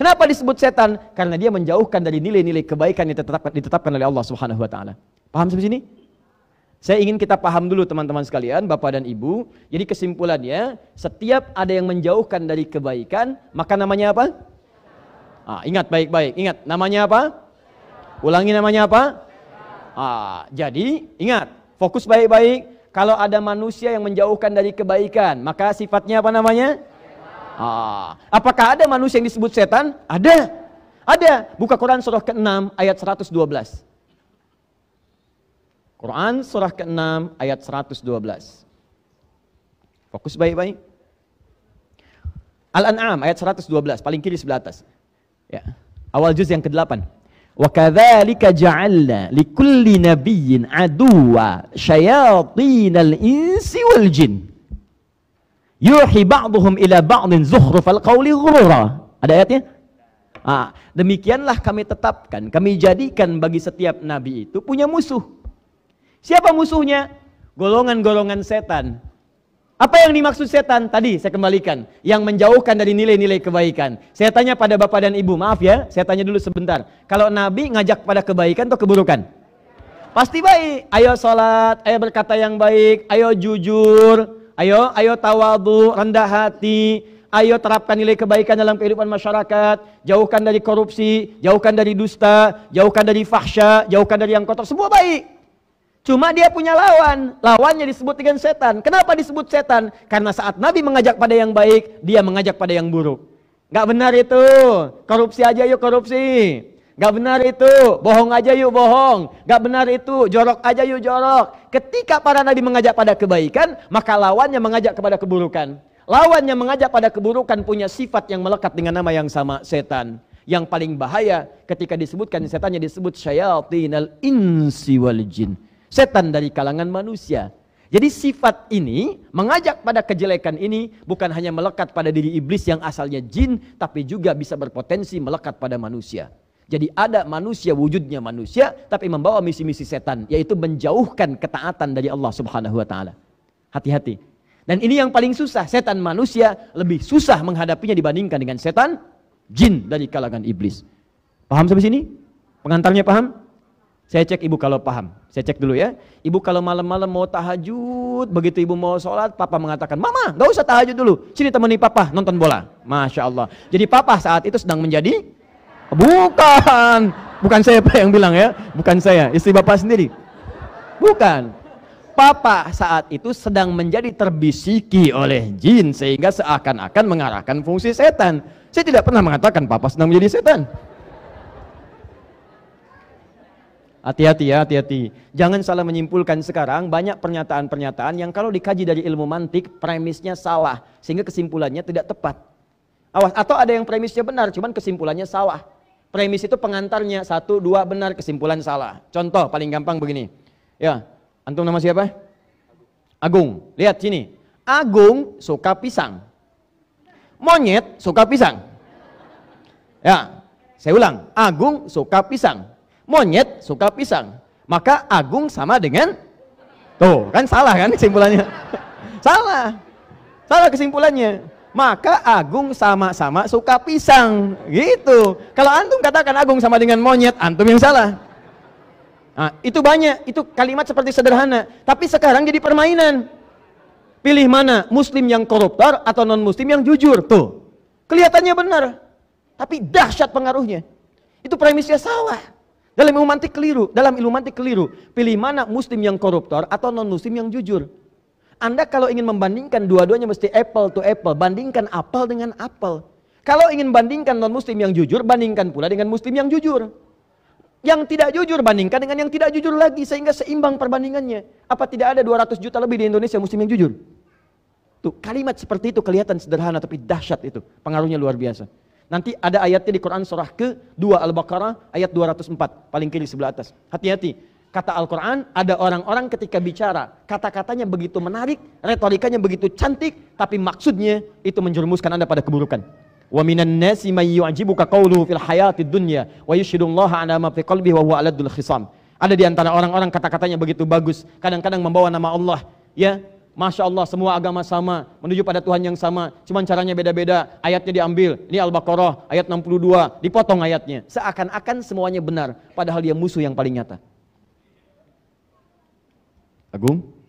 Kenapa disebut setan? Karena dia menjauhkan dari nilai-nilai kebaikan yang ditetapkan oleh Allah Subhanahu wa taala. Paham sampai sini? Saya ingin kita paham dulu teman-teman sekalian, Bapak dan Ibu. Jadi kesimpulannya, setiap ada yang menjauhkan dari kebaikan, maka namanya apa? Ingat baik-baik, ingat namanya apa? Ulangi namanya apa? Jadi ingat, fokus baik-baik. Kalau ada manusia yang menjauhkan dari kebaikan, maka sifatnya apa namanya? Apakah ada manusia yang disebut setan? Ada. Ada. Buka Quran surah ke-6 ayat 112. Quran surah ke-6 ayat 112. Fokus baik-baik. Al-An'am ayat 112, paling kiri sebelah atas. Ya. Awal juz yang ke-8. Wa kadzalika ja'alna likulli nabiyyin aduwwa syayatinal insi wal jin. Yuhi ba'dhum ila ba'dhin zukhrufal qawli ghurura. Ada ayatnya? Demikianlah kami tetapkan, kami jadikan bagi setiap nabi itu punya musuh. Siapa musuhnya? Golongan-golongan setan. Apa yang dimaksud setan? Tadi saya kembalikan, yang menjauhkan dari nilai-nilai kebaikan. Saya tanya pada Bapak dan Ibu, maaf ya, saya tanya dulu sebentar. Kalau Nabi ngajak pada kebaikan atau keburukan? Pasti baik. Ayo sholat, ayo berkata yang baik, ayo jujur, ayo tawadhu, rendah hati, ayo terapkan nilai kebaikan dalam kehidupan masyarakat, jauhkan dari korupsi, jauhkan dari dusta, jauhkan dari fahsya, jauhkan dari yang kotor, semua baik. Cuma dia punya lawan, lawannya disebut dengan setan. Kenapa disebut setan? Karena saat Nabi mengajak pada yang baik, dia mengajak pada yang buruk. Gak benar itu, korupsi aja yuk korupsi. Gak benar itu, bohong aja yuk bohong. Gak benar itu, jorok aja yuk jorok. Ketika para Nabi mengajak pada kebaikan, maka lawannya mengajak kepada keburukan. Lawannya mengajak pada keburukan punya sifat yang melekat dengan nama yang sama, setan. Yang paling bahaya ketika disebutkan setannya disebut syayatinal insi wal jin. Setan dari kalangan manusia. Jadi sifat ini mengajak pada kejelekan ini bukan hanya melekat pada diri iblis yang asalnya jin, tapi juga bisa berpotensi melekat pada manusia. Jadi ada manusia wujudnya manusia, tapi membawa misi-misi setan, yaitu menjauhkan ketaatan dari Allah Subhanahu wa taala. Hati-hati. Dan ini yang paling susah, setan manusia lebih susah menghadapinya dibandingkan dengan setan jin dari kalangan iblis. Paham sampai sini? Pengantarnya paham? Saya cek ibu kalau paham. Saya cek dulu ya. Ibu kalau malam-malam mau tahajud, begitu ibu mau sholat, papa mengatakan, mama gak usah tahajud dulu, sini temani papa nonton bola. Masya Allah. Jadi papa saat itu sedang menjadi, bukan saya yang bilang ya, bukan saya, istri bapak sendiri. Bukan. Papa saat itu sedang menjadi terbisiki oleh jin sehingga seakan-akan mengarahkan fungsi setan. Saya tidak pernah mengatakan papa sedang menjadi setan. Hati-hati ya, hati-hati. Jangan salah menyimpulkan sekarang, banyak pernyataan-pernyataan yang kalau dikaji dari ilmu mantik, premisnya salah. Sehingga kesimpulannya tidak tepat. Awas, atau ada yang premisnya benar, cuman kesimpulannya salah. Premis itu pengantarnya, 1, 2 benar, kesimpulan salah. Contoh paling gampang begini. Ya, antum nama siapa? Agung. Lihat sini. Agung suka pisang. Monyet suka pisang. Ya, saya ulang. Agung suka pisang. Monyet suka pisang, maka Agung sama dengan, tuh kan salah kan kesimpulannya. Salah kesimpulannya. Maka Agung sama-sama suka pisang, gitu. Kalau antum katakan Agung sama dengan monyet, antum yang salah. Nah, itu banyak, itu kalimat seperti sederhana, tapi sekarang jadi permainan. Pilih mana, muslim yang koruptor atau non muslim yang jujur, tuh. Kelihatannya benar, tapi dahsyat pengaruhnya. Itu premisnya salah. Dalam ilmu mantik keliru, pilih mana muslim yang koruptor atau non muslim yang jujur. Anda kalau ingin membandingkan dua-duanya mesti apple to apple, bandingkan apel dengan apel. Kalau ingin bandingkan non muslim yang jujur, bandingkan pula dengan muslim yang jujur. Yang tidak jujur bandingkan dengan yang tidak jujur lagi sehingga seimbang perbandingannya. Apa tidak ada 200 juta lebih di Indonesia muslim yang jujur? Tuh, kalimat seperti itu kelihatan sederhana tapi dahsyat itu, pengaruhnya luar biasa. Nanti ada ayatnya di Quran surah ke-2 Al-Baqarah ayat 204, paling kiri sebelah atas. Hati-hati, kata Al-Quran ada orang-orang ketika bicara, kata-katanya begitu menarik, retorikanya begitu cantik, tapi maksudnya itu menjerumuskan Anda pada keburukan. Wa minan nasi may yu'jibuka qawluhu fil hayatid dunya wa yashhadullaha ala ma fi qalbihi wa huwa aladul khisam. Ada di antara orang-orang kata-katanya begitu bagus, kadang-kadang membawa nama Allah, ya, Masya Allah, semua agama sama, menuju pada Tuhan yang sama, cuman caranya beda-beda, ayatnya diambil, ini Al-Baqarah, ayat 62, dipotong ayatnya. Seakan-akan semuanya benar, padahal dia musuh yang paling nyata. Agung?